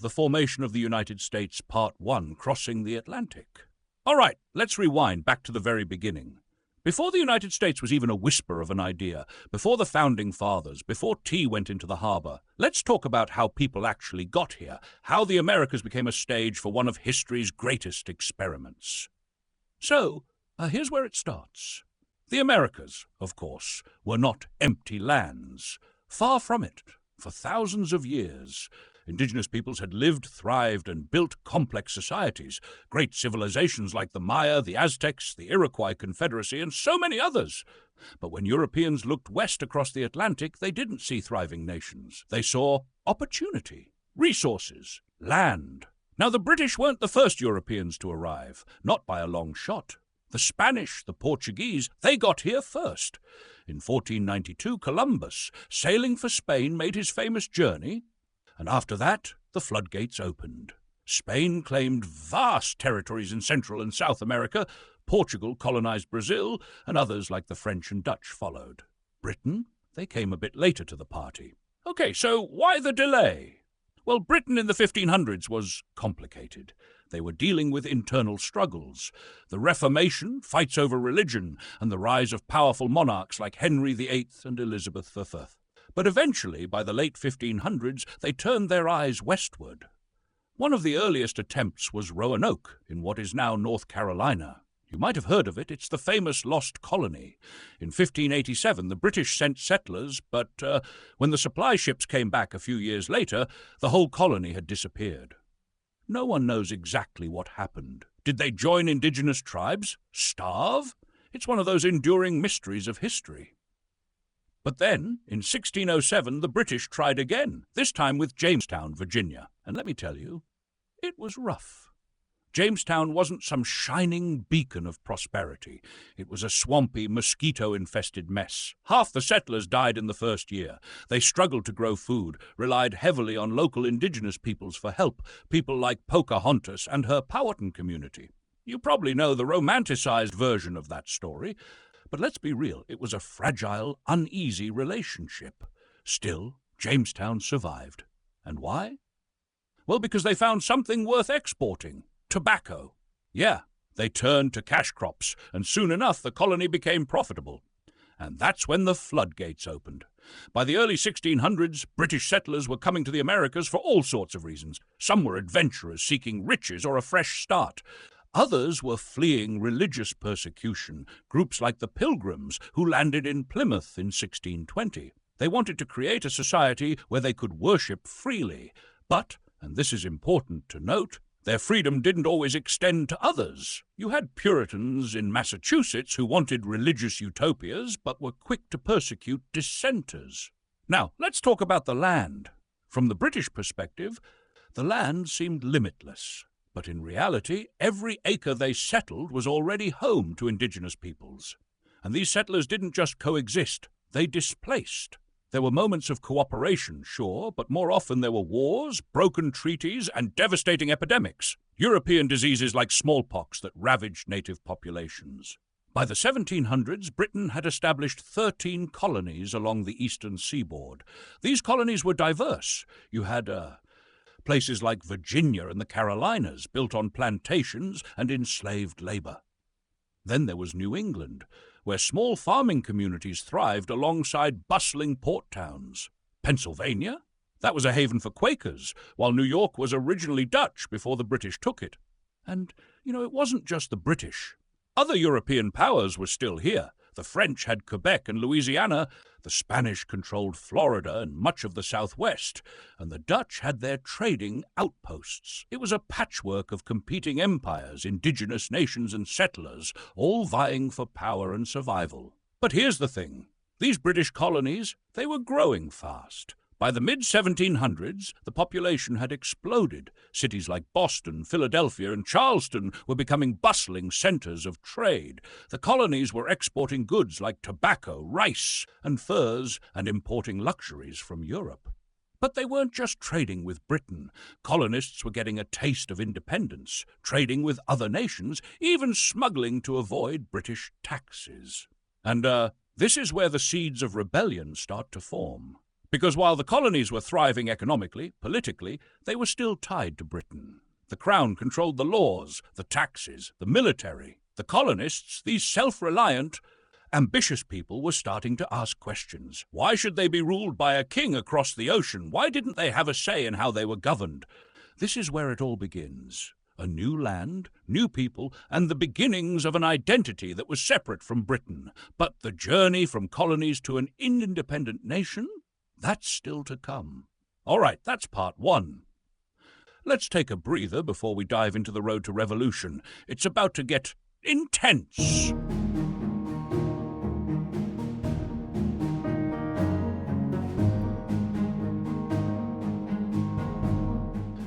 The Formation of the United States, Part 1, Crossing the Atlantic. All right, let's rewind back to the very beginning. Before the United States was even a whisper of an idea, before the Founding Fathers, before tea went into the harbor, let's talk about how people actually got here, how the Americas became a stage for one of history's greatest experiments. So, here's where it starts. The Americas, of course, were not empty lands. Far from it. For thousands of years, indigenous peoples had lived, thrived, and built complex societies, great civilizations like the Maya, the Aztecs, the Iroquois Confederacy, and so many others. But when Europeans looked west across the Atlantic, they didn't see thriving nations. They saw opportunity, resources, land. Now, the British weren't the first Europeans to arrive, not by a long shot. The Spanish, the Portuguese, they got here first. In 1492, Columbus, sailing for Spain, made his famous journey, and after that, the floodgates opened. Spain claimed vast territories in Central and South America, Portugal colonized Brazil, and others like the French and Dutch followed. Britain, they came a bit later to the party. Okay, so why the delay? Well, Britain in the 1500s was complicated. They were dealing with internal struggles. The Reformation, fights over religion, and the rise of powerful monarchs like Henry VIII and Elizabeth I. But eventually, by the late 1500s, they turned their eyes westward. One of the earliest attempts was Roanoke, in what is now North Carolina. You might have heard of it. It's the famous lost colony. In 1587, the British sent settlers, but when the supply ships came back a few years later, the whole colony had disappeared. No one knows exactly what happened. Did they join indigenous tribes? Starve? It's one of those enduring mysteries of history. But then, in 1607, the British tried again, this time with Jamestown, Virginia. And let me tell you, it was rough. Jamestown wasn't some shining beacon of prosperity. It was a swampy, mosquito-infested mess. Half the settlers died in the first year. They struggled to grow food, relied heavily on local indigenous peoples for help, people like Pocahontas and her Powhatan community. You probably know the romanticized version of that story, but let's be real, it was a fragile, uneasy relationship. Still, Jamestown survived. And why? Well, because they found something worth exporting. Tobacco. Yeah, they turned to cash crops, and soon enough the colony became profitable. And that's when the floodgates opened. By the early 1600s, British settlers were coming to the Americas for all sorts of reasons. Some were adventurers seeking riches or a fresh start. Others were fleeing religious persecution, groups like the Pilgrims, who landed in Plymouth in 1620. They wanted to create a society where they could worship freely. But, and this is important to note, their freedom didn't always extend to others. You had Puritans in Massachusetts who wanted religious utopias but were quick to persecute dissenters. Now, let's talk about the land. From the British perspective, the land seemed limitless. But in reality, every acre they settled was already home to indigenous peoples. And these settlers didn't just coexist, they displaced. There were moments of cooperation, sure, but more often there were wars, broken treaties, and devastating epidemics. European diseases like smallpox that ravaged native populations. By the 1700s, Britain had established 13 colonies along the eastern seaboard. These colonies were diverse. You had places like Virginia and the Carolinas, built on plantations and enslaved labor. Then there was New England, where small farming communities thrived alongside bustling port towns. Pennsylvania? That was a haven for Quakers, while New York was originally Dutch before the British took it. And, it wasn't just the British. Other European powers were still here. The French had Quebec and Louisiana, the Spanish controlled Florida and much of the Southwest, and the Dutch had their trading outposts. It was a patchwork of competing empires, indigenous nations and settlers, all vying for power and survival. But here's the thing. These British colonies, they were growing fast. By the mid-1700s, the population had exploded. Cities like Boston, Philadelphia, and Charleston were becoming bustling centers of trade. The colonies were exporting goods like tobacco, rice, and furs, and importing luxuries from Europe. But they weren't just trading with Britain. Colonists were getting a taste of independence, trading with other nations, even smuggling to avoid British taxes. And this is where the seeds of rebellion start to form. Because while the colonies were thriving economically, politically, they were still tied to Britain. The Crown controlled the laws, the taxes, the military. The colonists, these self-reliant, ambitious people, were starting to ask questions. Why should they be ruled by a king across the ocean? Why didn't they have a say in how they were governed? This is where it all begins. A new land, new people, and the beginnings of an identity that was separate from Britain. But the journey from colonies to an independent nation? That's still to come. All right, that's part one. Let's take a breather before we dive into the road to revolution. It's about to get intense.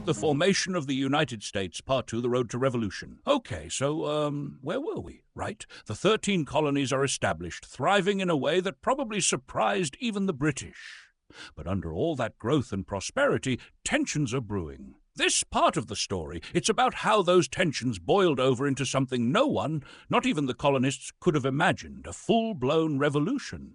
The formation of the United States, Part 2, the road to revolution. Okay, so, where were we? Right. The 13 colonies are established, thriving in a way that probably surprised even the British. But under all that growth and prosperity, tensions are brewing. This part of the story, it's about how those tensions boiled over into something no one, not even the colonists, could have imagined, a full-blown revolution.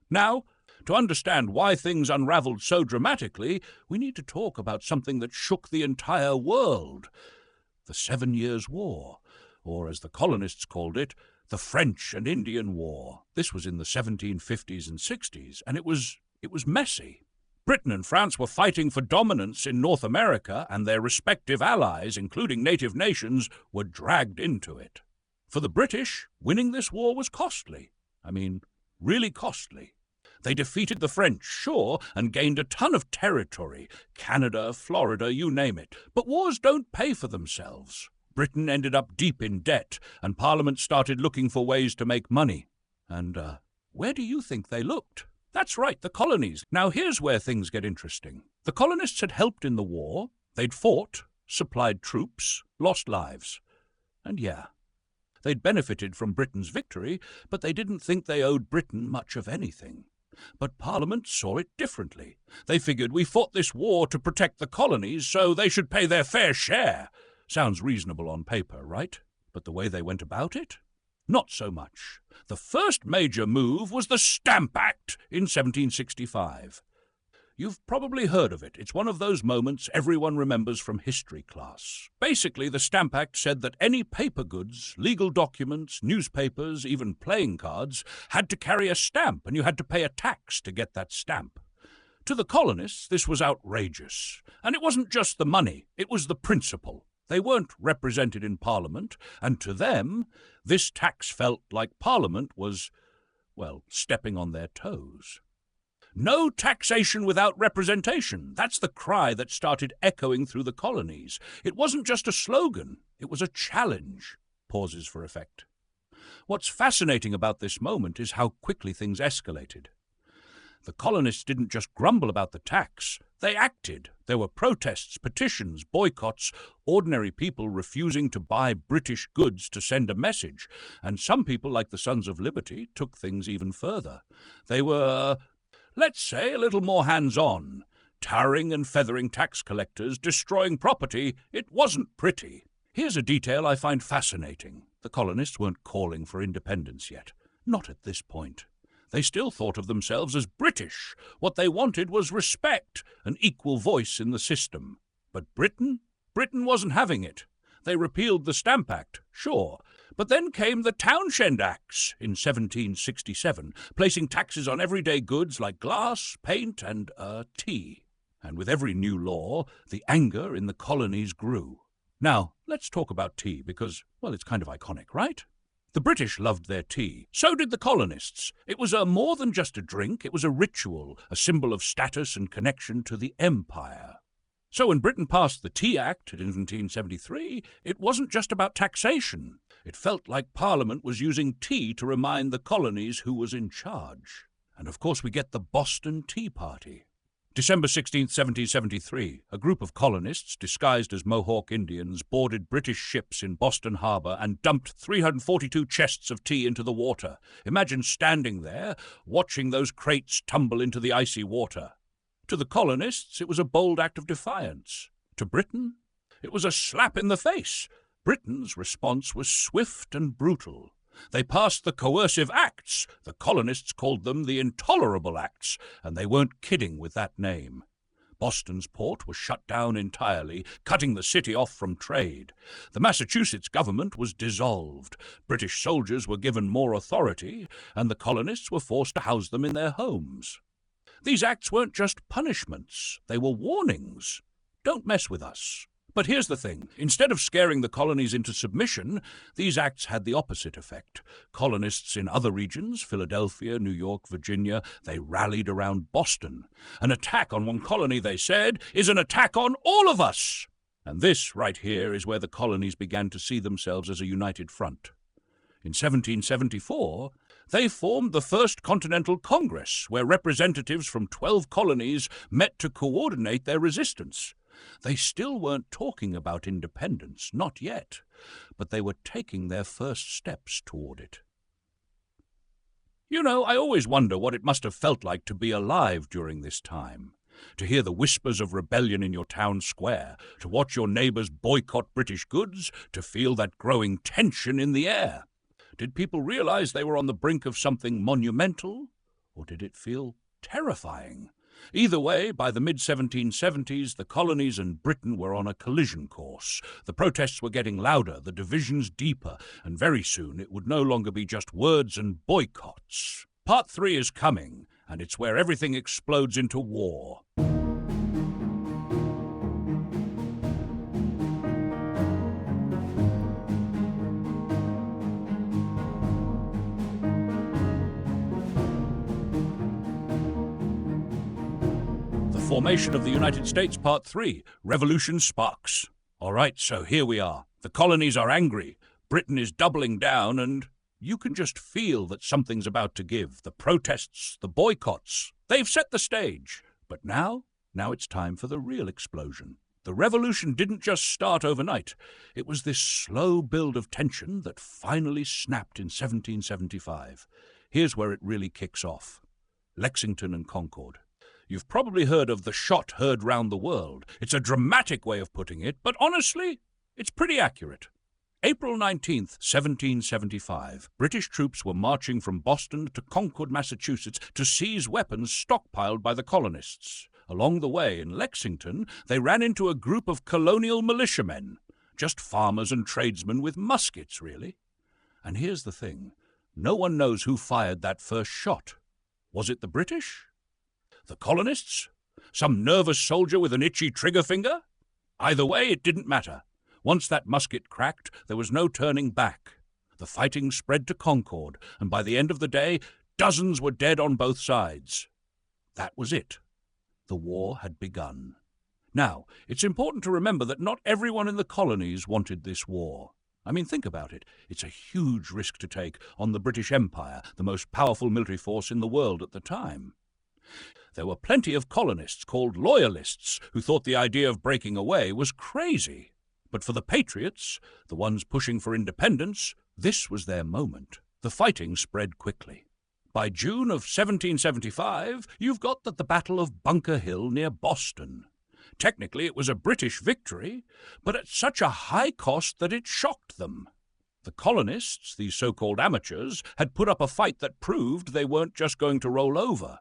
Now, to understand why things unraveled so dramatically, we need to talk about something that shook the entire world. The 7 Years' War, or as the colonists called it, the French and Indian War. This was in the 1750s and 60s, and it was messy. Britain and France were fighting for dominance in North America, and their respective allies, including native nations, were dragged into it. For the British, winning this war was costly. I mean, really costly. They defeated the French, sure, and gained a ton of territory. Canada, Florida, you name it. But wars don't pay for themselves. Britain ended up deep in debt, and Parliament started looking for ways to make money. And where do you think they looked? That's right, the colonies. Now here's where things get interesting. The colonists had helped in the war. They'd fought, supplied troops, lost lives. And yeah, they'd benefited from Britain's victory, but they didn't think they owed Britain much of anything. But Parliament saw it differently. They figured we fought this war to protect the colonies, so they should pay their fair share. Sounds reasonable on paper, right? But the way they went about it? Not so much. The first major move was the Stamp Act in 1765. You've probably heard of it. It's one of those moments everyone remembers from history class. Basically, the Stamp Act said that any paper goods, legal documents, newspapers, even playing cards, had to carry a stamp, and you had to pay a tax to get that stamp. To the colonists, this was outrageous. And it wasn't just the money, it was the principle. They weren't represented in Parliament, and to them, this tax felt like Parliament was, well, stepping on their toes. No taxation without representation. That's the cry that started echoing through the colonies. It wasn't just a slogan, it was a challenge. Pauses for effect. What's fascinating about this moment is how quickly things escalated. The colonists didn't just grumble about the tax, they acted. There were protests, petitions, boycotts, ordinary people refusing to buy British goods to send a message, and some people, like the Sons of Liberty, took things even further. They were, let's say, a little more hands-on. Tarring and feathering tax collectors, destroying property. It wasn't pretty. Here's a detail I find fascinating. The colonists weren't calling for independence yet. Not at this point. They still thought of themselves as British. What they wanted was respect, an equal voice in the system. But Britain wasn't having it. They repealed the Stamp Act, sure. But then came the Townshend Acts in 1767, placing taxes on everyday goods like glass, paint, and tea. And with every new law, the anger in the colonies grew. Now, let's talk about tea because, well, it's kind of iconic, right? The British loved their tea. So did the colonists. It was more than just a drink. It was a ritual, a symbol of status and connection to the empire. So when Britain passed the Tea Act in 1773, it wasn't just about taxation. It felt like Parliament was using tea to remind the colonies who was in charge. And of course we get the Boston Tea Party. December 16, 1773, a group of colonists, disguised as Mohawk Indians, boarded British ships in Boston Harbor and dumped 342 chests of tea into the water. Imagine standing there, watching those crates tumble into the icy water. To the colonists, it was a bold act of defiance. To Britain, it was a slap in the face. Britain's response was swift and brutal. They passed the coercive acts. The colonists called them the intolerable acts, and they weren't kidding with that name. Boston's port was shut down entirely, cutting the city off from trade. The Massachusetts government was dissolved. British soldiers were given more authority, and the colonists were forced to house them in their homes. These acts weren't just punishments, they were warnings. Don't mess with us. But here's the thing. Instead of scaring the colonies into submission, these acts had the opposite effect. Colonists in other regions, Philadelphia, New York, Virginia, they rallied around Boston. An attack on one colony, they said, is an attack on all of us. And this, right here, is where the colonies began to see themselves as a united front. In 1774, they formed the First Continental Congress, where representatives from 12 colonies met to coordinate their resistance. They still weren't talking about independence, not yet, but they were taking their first steps toward it. You know, I always wonder what it must have felt like to be alive during this time. To hear the whispers of rebellion in your town square, to watch your neighbors boycott British goods, to feel that growing tension in the air. Did people realize they were on the brink of something monumental, or did it feel terrifying? Either way, by the mid-1770s, the colonies and Britain were on a collision course. The protests were getting louder, the divisions deeper, and very soon it would no longer be just words and boycotts. Part 3 is coming, and it's where everything explodes into war. Formation of the United States, Part 3, Revolution Sparks. All right, so here we are. The colonies are angry. Britain is doubling down, and you can just feel that something's about to give. The protests, the boycotts, they've set the stage. But now it's time for the real explosion. The revolution didn't just start overnight. It was this slow build of tension that finally snapped in 1775. Here's where it really kicks off. Lexington and Concord. You've probably heard of the shot heard round the world. It's a dramatic way of putting it, but honestly, it's pretty accurate. April 19th, 1775, British troops were marching from Boston to Concord, Massachusetts, to seize weapons stockpiled by the colonists. Along the way, in Lexington, they ran into a group of colonial militiamen. Just farmers and tradesmen with muskets, really. And here's the thing. No one knows who fired that first shot. Was it the British? The colonists? Some nervous soldier with an itchy trigger finger? Either way, it didn't matter. Once that musket cracked, there was no turning back. The fighting spread to Concord, and by the end of the day, dozens were dead on both sides. That was it. The war had begun. Now, it's important to remember that not everyone in the colonies wanted this war. I mean, think about it. It's a huge risk to take on the British Empire, the most powerful military force in the world at the time. There were plenty of colonists called loyalists who thought the idea of breaking away was crazy. But for the patriots, the ones pushing for independence, this was their moment. The fighting spread quickly. By June of 1775, you've got the Battle of Bunker Hill near Boston. Technically, it was a British victory, but at such a high cost that it shocked them. The colonists, these so-called amateurs, had put up a fight that proved they weren't just going to roll over.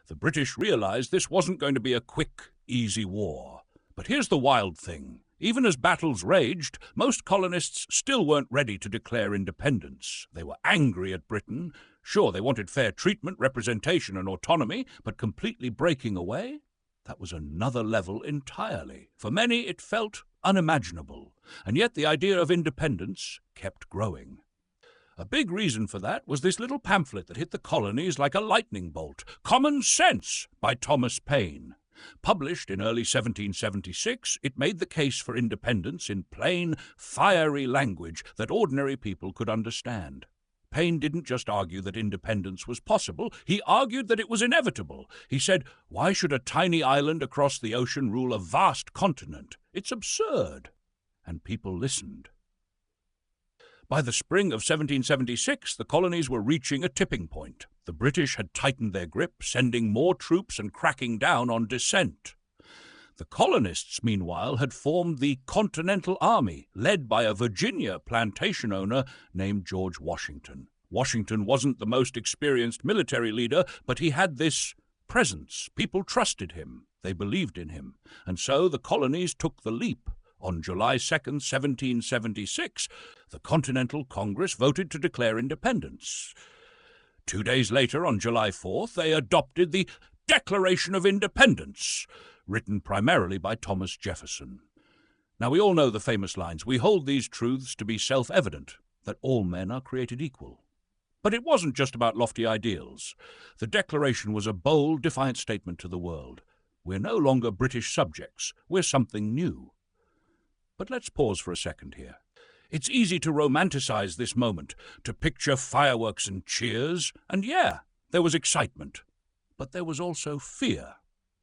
The British realized this wasn't going to be a quick, easy war. But here's the wild thing. Even as battles raged, most colonists still weren't ready to declare independence. They were angry at Britain. Sure, they wanted fair treatment, representation, and autonomy, but completely breaking away? That was another level entirely. For many, it felt unimaginable. And yet the idea of independence kept growing. A big reason for that was this little pamphlet that hit the colonies like a lightning bolt, Common Sense, by Thomas Paine. Published in early 1776, it made the case for independence in plain, fiery language that ordinary people could understand. Paine didn't just argue that independence was possible, he argued that it was inevitable. He said, why should a tiny island across the ocean rule a vast continent? It's absurd. And people listened. By the spring of 1776, the colonies were reaching a tipping point. The British had tightened their grip, sending more troops and cracking down on dissent. The colonists, meanwhile, had formed the Continental Army, led by a Virginia plantation owner named George Washington. Washington wasn't the most experienced military leader, but he had this presence. People trusted him. They believed in him. And so the colonies took the leap. On July 2nd, 1776, the Continental Congress voted to declare independence. 2 days later, on July 4th, they adopted the Declaration of Independence, written primarily by Thomas Jefferson. Now, we all know the famous lines, "We hold these truths to be self-evident, that all men are created equal." But it wasn't just about lofty ideals. The Declaration was a bold, defiant statement to the world. We're no longer British subjects. We're something new. But let's pause for a second here. It's easy to romanticize this moment, to picture fireworks and cheers, and yeah, there was excitement. But there was also fear.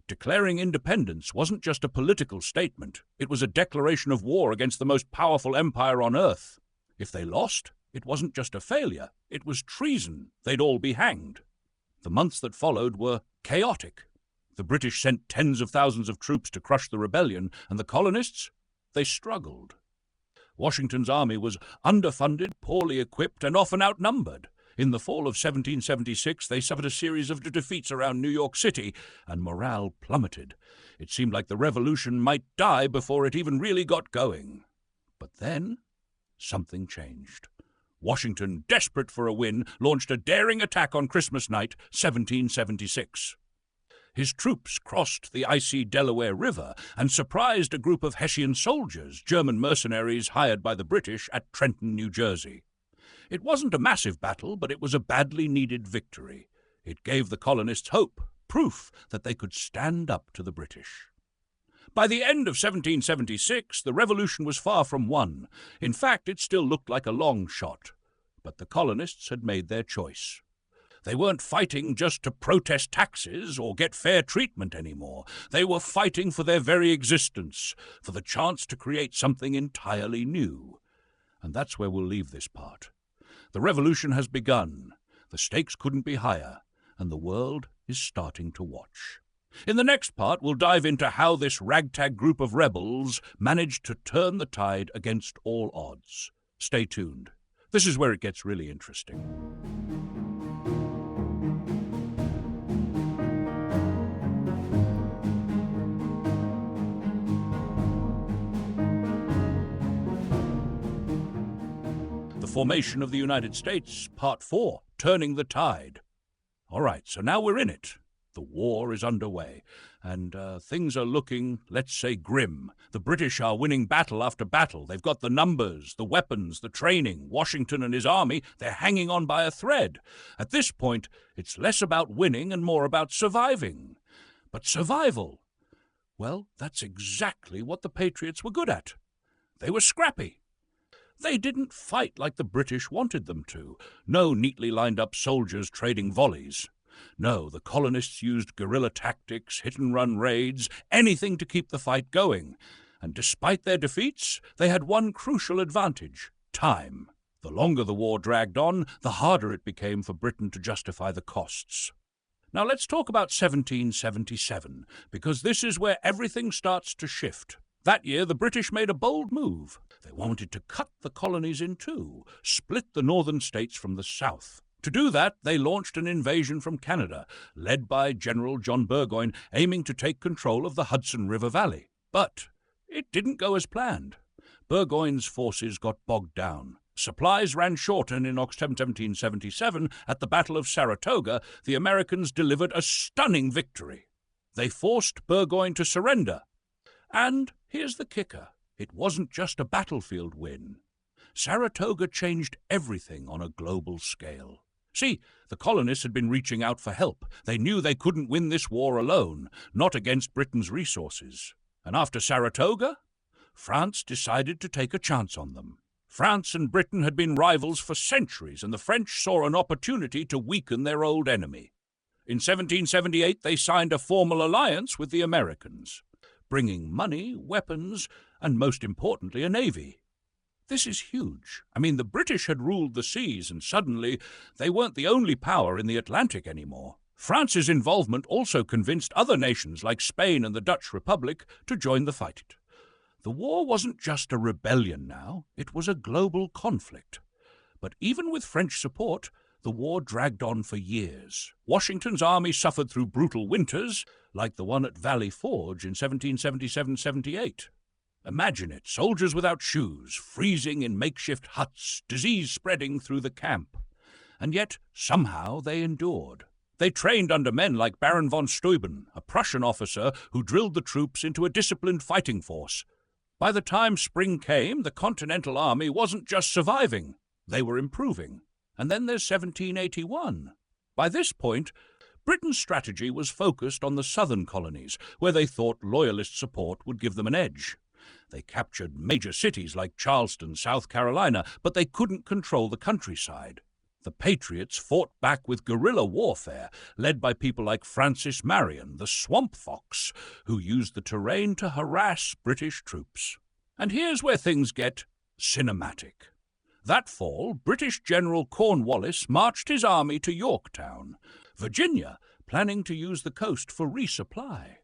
Declaring independence wasn't just a political statement. It was a declaration of war against the most powerful empire on earth. If they lost, it wasn't just a failure. It was treason. They'd all be hanged. The months that followed were chaotic. The British sent tens of thousands of troops to crush the rebellion, and the colonists, they struggled. Washington's army was underfunded, poorly equipped, and often outnumbered. In the fall of 1776, they suffered a series of defeats around New York City, and morale plummeted. It seemed like the revolution might die before it even really got going. But then, something changed. Washington, desperate for a win, launched a daring attack on Christmas night, 1776. His troops crossed the icy Delaware River and surprised a group of Hessian soldiers, German mercenaries hired by the British at Trenton, New Jersey. It wasn't a massive battle, but it was a badly needed victory. It gave the colonists hope, proof that they could stand up to the British. By the end of 1776, the revolution was far from won. In fact, it still looked like a long shot. But the colonists had made their choice. They weren't fighting just to protest taxes or get fair treatment anymore. They were fighting for their very existence, for the chance to create something entirely new. And that's where we'll leave this part. The revolution has begun. The stakes couldn't be higher, and the world is starting to watch. In the next part, we'll dive into how this ragtag group of rebels managed to turn the tide against all odds. Stay tuned. This is where it gets really interesting. The Formation of the United States, Part 4, Turning the Tide. All right, so now we're in it. The war is underway, and things are looking, let's say, grim. The British are winning battle after battle. They've got the numbers, the weapons, the training. Washington and his army, they're hanging on by a thread. At this point, it's less about winning and more about surviving. But survival, well, that's exactly what the Patriots were good at. They were scrappy. They didn't fight like the British wanted them to. No neatly lined-up soldiers trading volleys. No, the colonists used guerrilla tactics, hit-and-run raids, anything to keep the fight going. And despite their defeats, they had one crucial advantage: time. The longer the war dragged on, the harder it became for Britain to justify the costs. Now let's talk about 1777, because this is where everything starts to shift. That year, the British made a bold move. They wanted to cut the colonies in two, split the northern states from the south. To do that, they launched an invasion from Canada, led by General John Burgoyne, aiming to take control of the Hudson River Valley. But it didn't go as planned. Burgoyne's forces got bogged down. Supplies ran short, and in October 1777, at the Battle of Saratoga, the Americans delivered a stunning victory. They forced Burgoyne to surrender. And here's the kicker. It wasn't just a battlefield win. Saratoga changed everything on a global scale. See, the colonists had been reaching out for help. They knew they couldn't win this war alone, not against Britain's resources. And after Saratoga, France decided to take a chance on them. France and Britain had been rivals for centuries, and the French saw an opportunity to weaken their old enemy. In 1778, they signed a formal alliance with the Americans, bringing money, weapons, and most importantly, a navy. This is huge. I mean, the British had ruled the seas, and suddenly they weren't the only power in the Atlantic anymore. France's involvement also convinced other nations like Spain and the Dutch Republic to join the fight. The war wasn't just a rebellion now, it was a global conflict. But even with French support, the war dragged on for years. Washington's army suffered through brutal winters, like the one at Valley Forge in 1777-78. Imagine it, soldiers without shoes, freezing in makeshift huts, disease spreading through the camp. And yet, somehow, they endured. They trained under men like Baron von Steuben, a Prussian officer who drilled the troops into a disciplined fighting force. By the time spring came, the Continental Army wasn't just surviving, they were improving. And then there's 1781. By this point, Britain's strategy was focused on the southern colonies, where they thought loyalist support would give them an edge. They captured major cities like Charleston, South Carolina, but they couldn't control the countryside. The Patriots fought back with guerrilla warfare, led by people like Francis Marion, the Swamp Fox, who used the terrain to harass British troops. And here's where things get cinematic. That fall, British General Cornwallis marched his army to Yorktown, Virginia, planning to use the coast for resupply.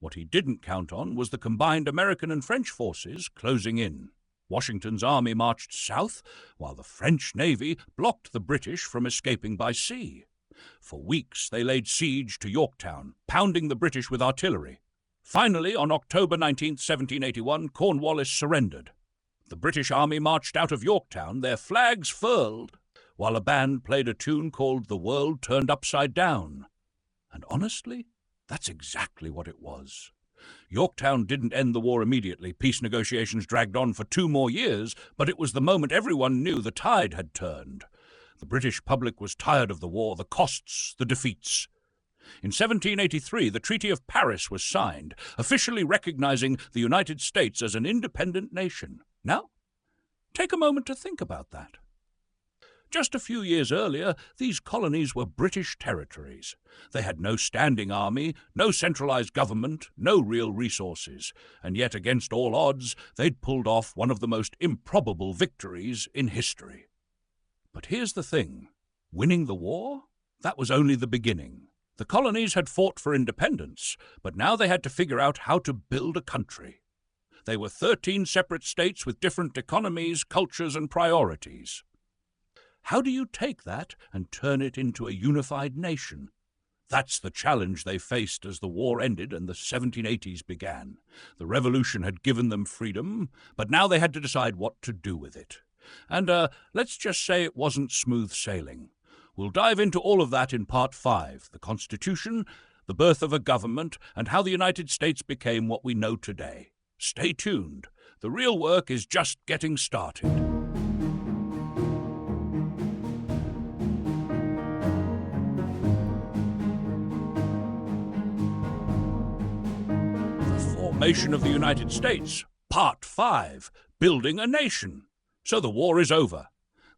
What he didn't count on was the combined American and French forces closing in. Washington's army marched south, while the French Navy blocked the British from escaping by sea. For weeks they laid siege to Yorktown, pounding the British with artillery. Finally, on October 19, 1781, Cornwallis surrendered. The British army marched out of Yorktown, their flags furled, while a band played a tune called "The World Turned Upside Down." And honestly, that's exactly what it was. Yorktown didn't end the war immediately. Peace negotiations dragged on for 2 more years, but it was the moment everyone knew the tide had turned. The British public was tired of the war, the costs, the defeats. In 1783, the Treaty of Paris was signed, officially recognizing the United States as an independent nation. Now, take a moment to think about that. Just a few years earlier, these colonies were British territories. They had no standing army, no centralized government, no real resources, and yet against all odds, they'd pulled off one of the most improbable victories in history. But here's the thing. Winning the war? That was only the beginning. The colonies had fought for independence, but now they had to figure out how to build a country. They were 13 separate states with different economies, cultures, and priorities. How do you take that and turn it into a unified nation? That's the challenge they faced as the war ended and the 1780s began. The revolution had given them freedom, but now they had to decide what to do with it. And let's just say it wasn't smooth sailing. We'll dive into all of that in Part 5, the Constitution, the birth of a government, and how the United States became what we know today. Stay tuned. The real work is just getting started. Formation of the United States, Part 5, Building a Nation. So the war is over.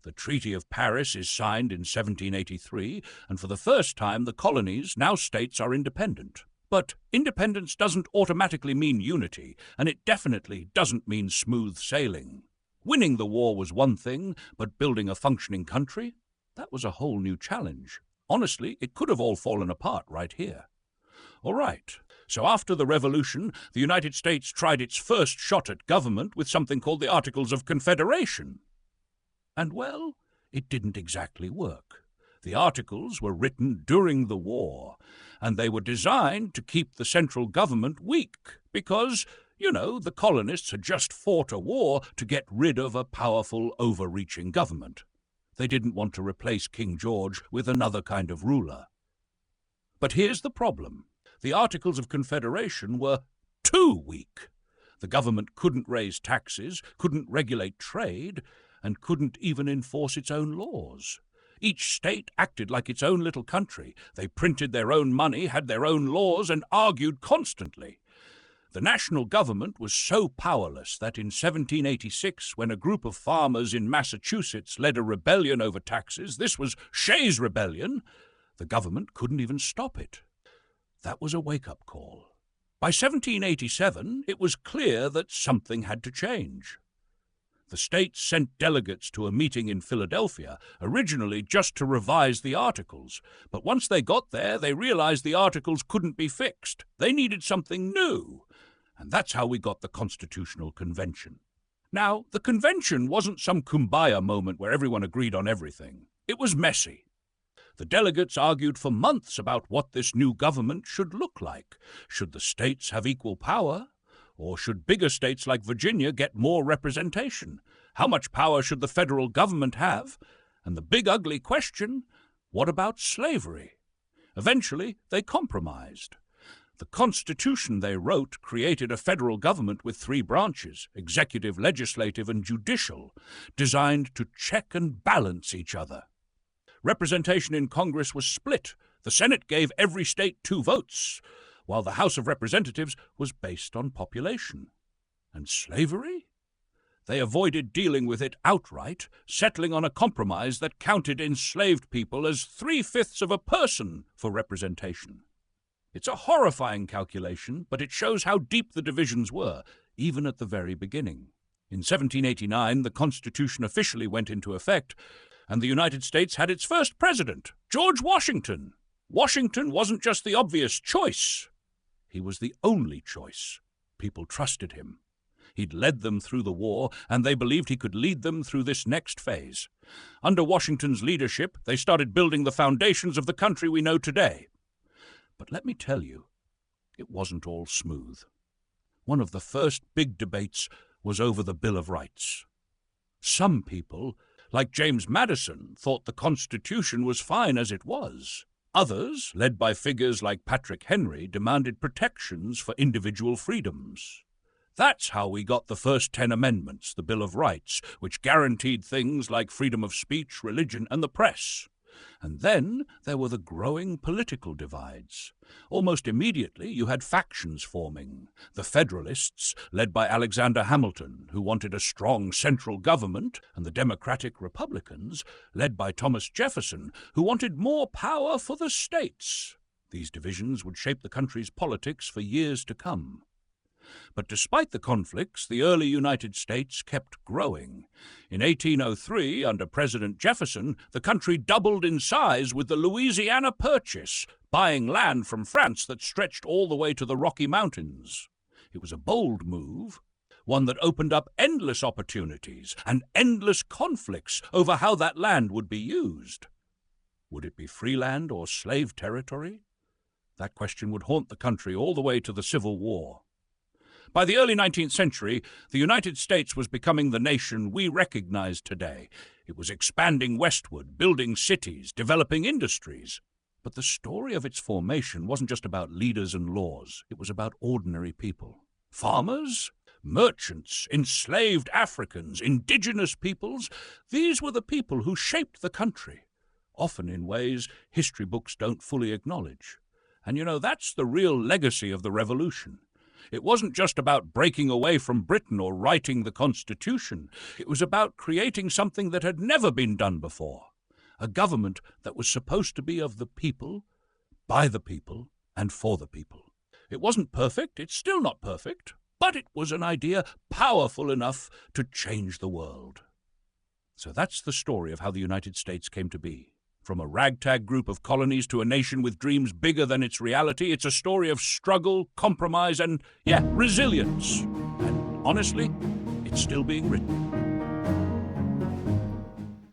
The Treaty of Paris is signed in 1783, and for the first time the colonies, now states, are independent. But independence doesn't automatically mean unity, and it definitely doesn't mean smooth sailing. Winning the war was one thing, but building a functioning country? That was a whole new challenge. Honestly, it could have all fallen apart right here. All right. So after the Revolution, the United States tried its first shot at government with something called the Articles of Confederation. And well, it didn't exactly work. The Articles were written during the war, and they were designed to keep the central government weak because, the colonists had just fought a war to get rid of a powerful, overreaching government. They didn't want to replace King George with another kind of ruler. But here's the problem. The Articles of Confederation were too weak. The government couldn't raise taxes, couldn't regulate trade, and couldn't even enforce its own laws. Each state acted like its own little country. They printed their own money, had their own laws, and argued constantly. The national government was so powerless that in 1786, when a group of farmers in Massachusetts led a rebellion over taxes, this was Shays' Rebellion, the government couldn't even stop it. That was a wake-up call. By 1787, it was clear that something had to change. The states sent delegates to a meeting in Philadelphia, originally just to revise the Articles. But once they got there, they realized the Articles couldn't be fixed. They needed something new. And that's how we got the Constitutional Convention. Now, the convention wasn't some kumbaya moment where everyone agreed on everything. It was messy. The delegates argued for months about what this new government should look like. Should the states have equal power? Or should bigger states like Virginia get more representation? How much power should the federal government have? And the big ugly question, what about slavery? Eventually, they compromised. The Constitution they wrote created a federal government with 3 branches, executive, legislative, and judicial, designed to check and balance each other. Representation in Congress was split. The Senate gave every state 2 votes, while the House of Representatives was based on population. And slavery? They avoided dealing with it outright, settling on a compromise that counted enslaved people as 3/5 of a person for representation. It's a horrifying calculation, but it shows how deep the divisions were, even at the very beginning. In 1789, the Constitution officially went into effect, and the United States had its first president, George Washington. Washington wasn't just the obvious choice. He was the only choice. People trusted him. He'd led them through the war, and they believed he could lead them through this next phase. Under Washington's leadership, they started building the foundations of the country we know today. But let me tell you, it wasn't all smooth. One of the first big debates was over the Bill of Rights. Some people, like James Madison, thought the Constitution was fine as it was. Others, led by figures like Patrick Henry, demanded protections for individual freedoms. That's how we got the first 10 amendments, the Bill of Rights, which guaranteed things like freedom of speech, religion, and the press. And then there were the growing political divides. Almost immediately you had factions forming. The Federalists, led by Alexander Hamilton, who wanted a strong central government, and the Democratic Republicans, led by Thomas Jefferson, who wanted more power for the states. These divisions would shape the country's politics for years to come. But despite the conflicts, the early United States kept growing. In 1803, under President Jefferson, the country doubled in size with the Louisiana Purchase, buying land from France that stretched all the way to the Rocky Mountains. It was a bold move, one that opened up endless opportunities and endless conflicts over how that land would be used. Would it be free land or slave territory? That question would haunt the country all the way to the Civil War. By the early 19th century, the United States was becoming the nation we recognize today. It was expanding westward, building cities, developing industries. But the story of its formation wasn't just about leaders and laws. It was about ordinary people. Farmers, merchants, enslaved Africans, indigenous peoples. These were the people who shaped the country, often in ways history books don't fully acknowledge. And that's the real legacy of the Revolution. It wasn't just about breaking away from Britain or writing the Constitution. It was about creating something that had never been done before. A government that was supposed to be of the people, by the people, and for the people. It wasn't perfect, it's still not perfect, but it was an idea powerful enough to change the world. So that's the story of how the United States came to be. From a ragtag group of colonies to a nation with dreams bigger than its reality, it's a story of struggle, compromise, and, resilience. And honestly, it's still being written.